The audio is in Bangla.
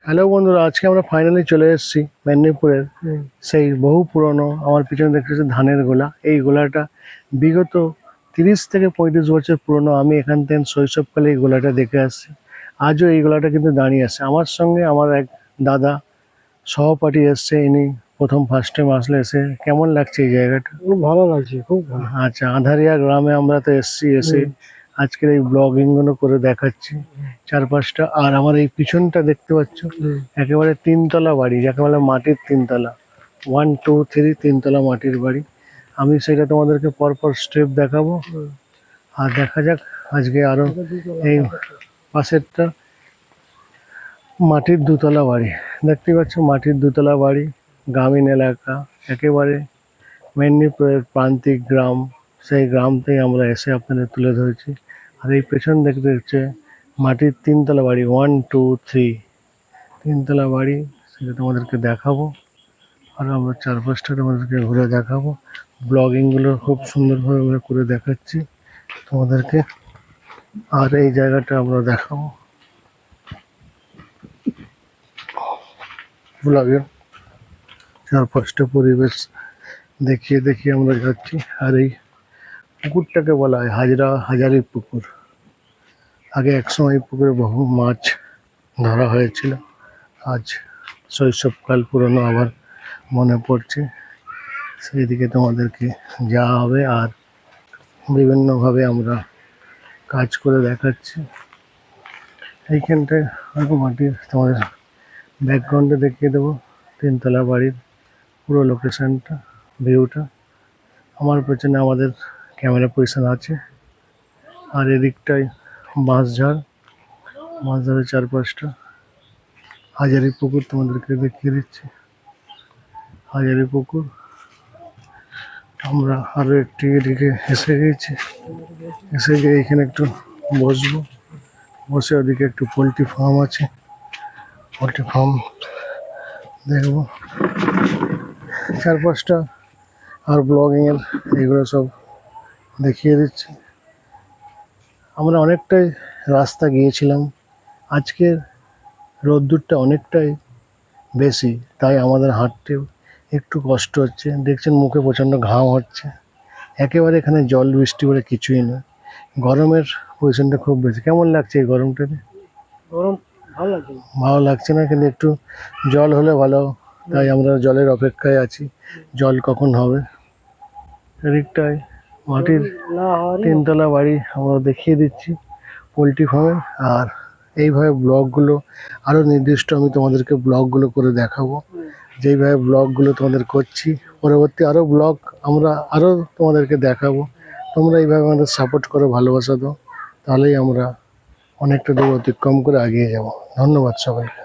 হ্যালো বন্ধুরা, আজকে আমরা ফাইনালি চলে এসেছি মেদিনীপুরের সেই বহু পুরনো। আমার পিছনে দেখতেছি ধানের গোলা। এই গোলাটা বিগত 30 থেকে 35 বছর পুরনো। আমি এখান থেকে শৈশবকালে এই গোলাটা দেখে আসছি। আজও এই গোলাটা কিন্তু দাঁড়িয়ে আছে। আমার সঙ্গে আমার এক দাদা সহপাঠী এসছে, ইনি প্রথম ফার্স্ট টাইম আসলে। এসে কেমন লাগছে এই জায়গাটা? খুব ভালো লাগছে, খুব ভালো। আচ্ছা, আঁধারিয়া গ্রামে আমরা তো এসছি। এসে আজকের এই ব্লগিং গুলো করে দেখাচ্ছি চারপাশটা। আর আমার এই পিছনটা দেখতে পাচ্ছ, একেবারে তিনতলা বাড়ি, যাকে বলে মাটির তিনতলা। 1, 2, 3 তিনতলা মাটির বাড়ি। আমি সেটা তোমাদেরকে পরপর স্টেপ দেখাবো। আর দেখা যাক আজকে আরো এই পাশেরটা মাটির দুতলা বাড়ি। দেখতে পাচ্ছ মাটির দুতলা বাড়ি, গ্রামীণ এলাকা, একেবারে মেদিনীপুরের প্রান্তিক গ্রাম। সেই গ্রাম থেকে আমরা এসে আপনাদের তুলে ধরেছি। আর এই পেছন দেখতে হচ্ছে মাটির তিনতলা বাড়ি, 1, 2, 3 তিনতলা বাড়ি। সেটা তোমাদেরকে দেখাবো। আর আমরা চারপাশটা তোমাদেরকে ঘুরে দেখাবো। ব্লগিংগুলো খুব সুন্দরভাবে আমরা করে দেখাচ্ছি তোমাদেরকে। আর এই জায়গাটা আমরা দেখাবো ব্লগের চারপাশটা পরিবেশ দেখিয়ে দেখিয়ে আমরা যাচ্ছি। আর এই পুকুরটাকে বলা হয় হাজারি পুকুর। আগে একসময় পুকুরে বহু মাছ ধরা হয়েছিল। আজ শৈশবকাল পুরনো আবার মনে পড়ছে। সেই দিকে তোমাদেরকে যাওয়া হবে। আর বিভিন্নভাবে আমরা কাজ করে দেখাচ্ছি। এইখানটায় আরো মাটির তোমাদের ব্যাকগ্রাউন্ডে দেখিয়ে দেবো তিনতলা বাড়ির পুরো লোকেশনটা, ভিউটা। আমার পেছনে আমাদের ক্যামেরা পজিশন আছে। আর এদিকটায় বাঁশঝাড়ের চারপাশটা হাজারি পুকুর তোমাদেরকে দেখিয়ে দিচ্ছি। হাজারি পুকুর। আমরা আরো একটি এদিকে এসে গিয়ে এখানে একটু বসবো। বসে ওদিকে একটু পোলট্রি ফার্ম আছে, পোলট্রি ফার্ম দেখবো চারপাশটা। আর ব্লগিংয়ের এগুলো সব দেখিয়ে দিচ্ছি। আমরা অনেকটাই রাস্তা গিয়েছিলাম। আজকের রোদ্দুরটা অনেকটাই বেশি, তাই আমাদের হাঁটতেও একটু কষ্ট হচ্ছে। দেখছেন মুখে প্রচণ্ড ঘাম হচ্ছে। একেবারে এখানে জল বৃষ্টি বলে কিছুই না। গরমের পজিশনটা খুব বেশি। কেমন লাগছে এই গরমটাতে? গরম ভালো লাগছে। ভালো লাগছে না, কিন্তু একটু জল হলে ভালো। তাই আমরা জলের অপেক্ষায় আছি, জল কখন হবে। এদিকটায় মাটির তিনতলা বাড়ি আমরা দেখিয়ে দিচ্ছি পোলট্রি ফার্মে। আর এইভাবে ব্লগগুলো আরও নির্দিষ্ট আমি তোমাদেরকে ব্লগগুলো করে দেখাবো। যেইভাবে ব্লগগুলো তোমাদের করছি, পরবর্তী আরও ব্লগ আমরা আরও তোমাদেরকে দেখাবো। তোমরা এইভাবে আমাদের সাপোর্ট করো, ভালোবাসা দাও, তাহলেই আমরা অনেকটা দূর অতিক্রম করে এগিয়ে যাব। ধন্যবাদ সবাইকে।